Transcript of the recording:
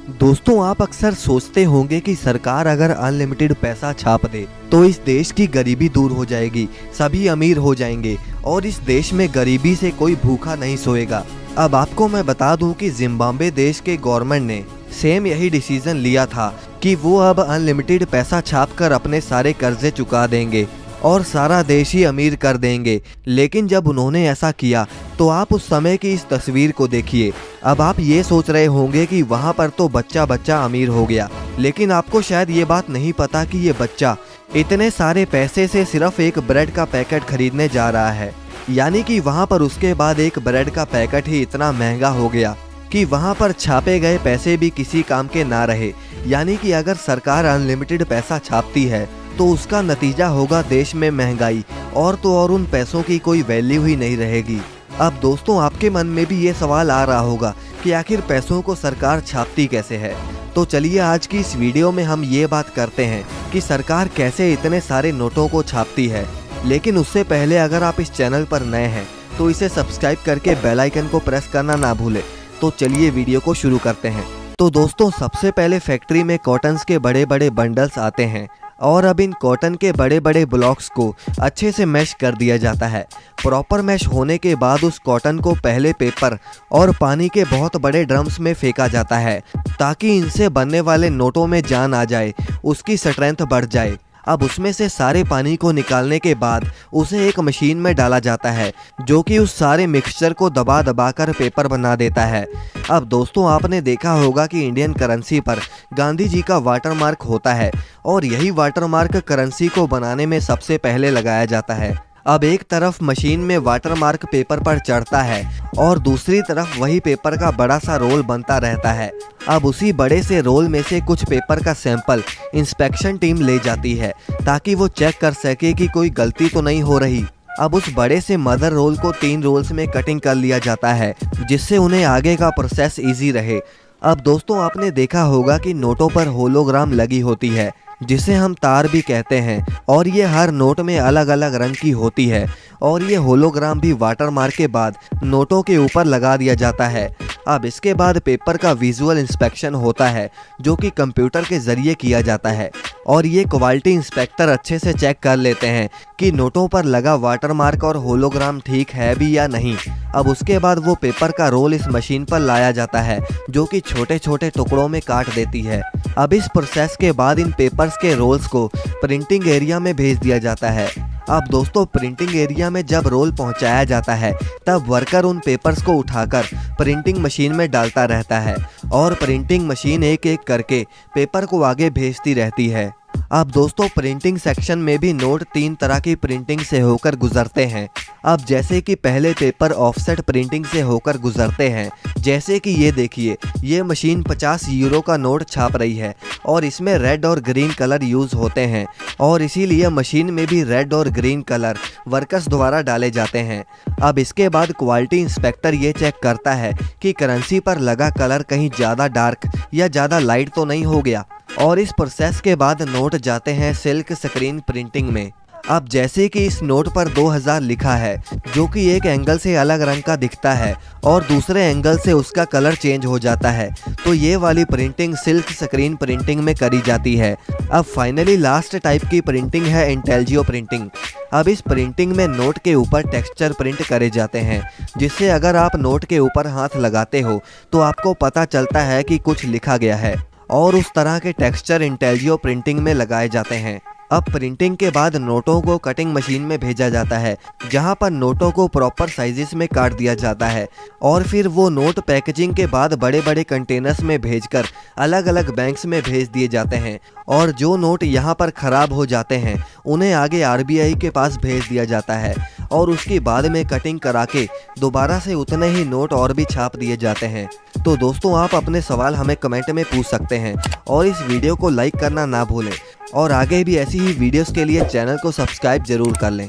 दोस्तों, आप अक्सर सोचते होंगे कि सरकार अगर अनलिमिटेड पैसा छाप दे तो इस देश की गरीबी दूर हो जाएगी, सभी अमीर हो जाएंगे और इस देश में गरीबी से कोई भूखा नहीं सोएगा। अब आपको मैं बता दूं कि जिम्बाब्वे देश के गवर्नमेंट ने सेम यही डिसीजन लिया था कि वो अब अनलिमिटेड पैसा छाप कर अपने सारे कर्जे चुका देंगे और सारा देश ही अमीर कर देंगे। लेकिन जब उन्होंने ऐसा किया तो आप उस समय की इस तस्वीर को देखिए। अब आप ये सोच रहे होंगे कि वहाँ पर तो बच्चा बच्चा अमीर हो गया, लेकिन आपको शायद ये बात नहीं पता कि ये बच्चा इतने सारे पैसे से सिर्फ एक ब्रेड का पैकेट खरीदने जा रहा है। यानी कि वहाँ पर उसके बाद एक ब्रेड का पैकेट ही इतना महंगा हो गया कि वहाँ पर छापे गए पैसे भी किसी काम के ना रहे। यानी कि अगर सरकार अनलिमिटेड पैसा छापती है तो उसका नतीजा होगा देश में महंगाई, और तो और उन पैसों की कोई वैल्यू ही नहीं रहेगी। अब दोस्तों, आपके मन में भी ये सवाल आ रहा होगा कि आखिर पैसों को सरकार छापती कैसे है। तो चलिए आज की इस वीडियो में हम ये बात करते हैं कि सरकार कैसे इतने सारे नोटों को छापती है। लेकिन उससे पहले अगर आप इस चैनल पर नए हैं तो इसे सब्सक्राइब करके बेल आइकन को प्रेस करना ना भूलें। तो चलिए वीडियो को शुरू करते हैं। तो दोस्तों, सबसे पहले फैक्ट्री में कॉटन्स के बड़े बड़े बंडल्स आते हैं और अब इन कॉटन के बड़े बड़े ब्लॉक्स को अच्छे से मैश कर दिया जाता है। प्रॉपर मैश होने के बाद उस कॉटन को पहले पेपर और पानी के बहुत बड़े ड्रम्स में फेंका जाता है ताकि इनसे बनने वाले नोटों में जान आ जाए, उसकी स्ट्रेंथ बढ़ जाए। अब उसमें से सारे पानी को निकालने के बाद उसे एक मशीन में डाला जाता है जो कि उस सारे मिक्सचर को दबा दबा कर पेपर बना देता है। अब दोस्तों, आपने देखा होगा कि इंडियन करेंसी पर गांधी जी का वाटरमार्क होता है और यही वाटरमार्क करेंसी को बनाने में सबसे पहले लगाया जाता है। अब एक तरफ मशीन में वाटरमार्क पेपर पर चढ़ता है और दूसरी तरफ वही पेपर का बड़ा सा रोल बनता रहता है। अब उसी बड़े से रोल में से कुछ पेपर का सैंपल इंस्पेक्शन टीम ले जाती है ताकि वो चेक कर सके कि कोई गलती तो नहीं हो रही। अब उस बड़े से मदर रोल को 3 रोल्स में कटिंग कर लिया जाता है जिससे उन्हें आगे का प्रोसेस इजी रहे। अब दोस्तों, आपने देखा होगा कि नोटों पर होलोग्राम लगी होती है जिसे हम तार भी कहते हैं, और ये हर नोट में अलग अलग रंग की होती है और ये होलोग्राम भी वाटरमार्क के बाद नोटों के ऊपर लगा दिया जाता है। अब इसके बाद पेपर का विजुअल इंस्पेक्शन होता है जो कि कंप्यूटर के ज़रिए किया जाता है और ये क्वालिटी इंस्पेक्टर अच्छे से चेक कर लेते हैं कि नोटों पर लगा वाटरमार्क और होलोग्राम ठीक है भी या नहीं। अब उसके बाद वो पेपर का रोल इस मशीन पर लाया जाता है जो कि छोटे छोटे टुकड़ों में काट देती है। अब इस प्रोसेस के बाद इन पेपर्स के रोल्स को प्रिंटिंग एरिया में भेज दिया जाता है। अब दोस्तों, प्रिंटिंग एरिया में जब रोल पहुंचाया जाता है तब वर्कर उन पेपर्स को उठाकर प्रिंटिंग मशीन में डालता रहता है और प्रिंटिंग मशीन एक एक करके पेपर को आगे भेजती रहती है। अब दोस्तों, प्रिंटिंग सेक्शन में भी नोट 3 तरह की प्रिंटिंग से होकर गुजरते हैं। अब जैसे कि पहले पेपर ऑफसेट प्रिंटिंग से होकर गुजरते हैं, जैसे कि ये देखिए, ये मशीन 50 यूरो का नोट छाप रही है और इसमें रेड और ग्रीन कलर यूज़ होते हैं और इसीलिए मशीन में भी रेड और ग्रीन कलर वर्कर्स द्वारा डाले जाते हैं। अब इसके बाद क्वालिटी इंस्पेक्टर ये चेक करता है कि करेंसी पर लगा कलर कहीं ज़्यादा डार्क या ज़्यादा लाइट तो नहीं हो गया, और इस प्रोसेस के बाद नोट जाते हैं सिल्क स्क्रीन प्रिंटिंग में। अब जैसे कि इस नोट पर 2000 लिखा है जो कि एक एंगल से अलग रंग का दिखता है और दूसरे एंगल से उसका कलर चेंज हो जाता है, तो ये वाली प्रिंटिंग सिल्क स्क्रीन प्रिंटिंग में करी जाती है। अब फाइनली लास्ट टाइप की प्रिंटिंग है इंटेलियो प्रिंटिंग। अब इस प्रिंटिंग में नोट के ऊपर टेक्सचर प्रिंट करे जाते हैं जिससे अगर आप नोट के ऊपर हाथ लगाते हो तो आपको पता चलता है कि कुछ लिखा गया है, और उस तरह के टेक्सचर इंटेलियो प्रिंटिंग में लगाए जाते हैं। अब प्रिंटिंग के बाद नोटों को कटिंग मशीन में भेजा जाता है जहां पर नोटों को प्रॉपर साइजेस में काट दिया जाता है और फिर वो नोट पैकेजिंग के बाद बड़े बड़े कंटेनर्स में भेजकर अलग अलग बैंक्स में भेज दिए जाते हैं, और जो नोट यहां पर ख़राब हो जाते हैं उन्हें आगे आरबीआई के पास भेज दिया जाता है और उसके बाद में कटिंग करा के दोबारा से उतने ही नोट और भी छाप दिए जाते हैं। तो दोस्तों, आप अपने सवाल हमें कमेंट में पूछ सकते हैं और इस वीडियो को लाइक करना ना भूलें और आगे भी ऐसी ही वीडियोस के लिए चैनल को सब्सक्राइब जरूर कर लें।